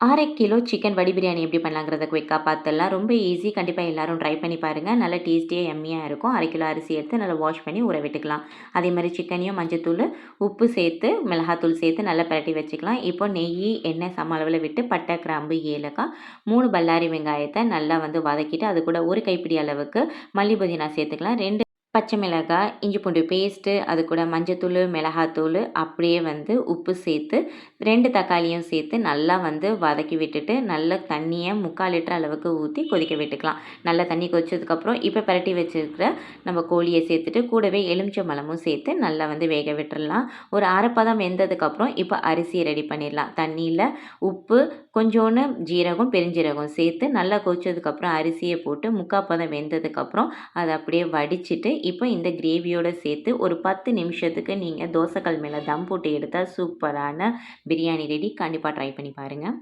1/2 kilo chicken வடி பிரியாணி எப்படி பண்ணலாங்கிறத குயிக்காக பார்த்துடலாம். ரொம்ப ஈஸி. கண்டிப்பாக எல்லாரும் ட்ரை பண்ணி பாருங்கள். நல்லா டேஸ்டியாக எம்மியாக இருக்கும். 1/2 கிலோ அரிசி எடுத்து நல்லா வாஷ் பண்ணி ஊற விட்டுக்கலாம். அதே மாதிரி சிக்கனையும் மஞ்சத்தூள், உப்பு சேர்த்து, மிளகாத்தூள் சேர்த்து நல்லா பிரட்டி வச்சுக்கலாம். இப்போ நெய், எண்ணெய் சம அளவில் விட்டு பட்டை, கிராம்பு, ஏலக்காய், 3 பல்லாரி வெங்காயத்தை நல்லா வதக்கிட்டு அது கூட 1 கைப்பிடி அளவுக்கு மல்லி புதினா சேர்த்துக்கலாம். 2 பச்சை மிளகாய், இஞ்சி பூண்டு பேஸ்ட்டு, அது கூட மஞ்சத்தூள், மிளகாத்தூள், அப்படியே உப்பு சேர்த்து 2 தக்காளியும் சேர்த்து நல்லா வதக்கி விட்டுட்டு, நல்ல தண்ணியை 3/4 லிட்டர் அளவுக்கு ஊற்றி கொதிக்க விட்டுக்கலாம். நல்லா தண்ணி கொதிச்சதுக்கப்புறம் இப்போ பிரட்டி வச்சுருக்கிற நம்ம கோழியை சேர்த்துட்டு கூடவே எலுமிச்சம்பழமும் சேர்த்து நல்லா வேக விட்டுறலாம். ஒரு அரைப்பதம் வெந்ததுக்கப்புறம் இப்போ அரிசியை ரெடி பண்ணிடலாம். தண்ணியில் உப்பு, கொஞ்சோண்டு ஜீரகம், பெருஞ்சீரகம் சேர்த்து நல்லா கொதிச்சதுக்கப்புறம் அரிசியை போட்டு 3/4 பதம் வெந்ததுக்கப்புறம் அதை அப்படியே வடிச்சிட்டு இப்போ இந்த கிரேவியோடு சேர்த்து ஒரு 10 நிமிஷத்துக்கு நீங்கள் தோசைக்கல் மேலே தம் போட்டு எடுத்தால் சூப்பரான பிரியாணி ரெடி. கண்டிப்பாக ட்ரை பண்ணி பாருங்கள்.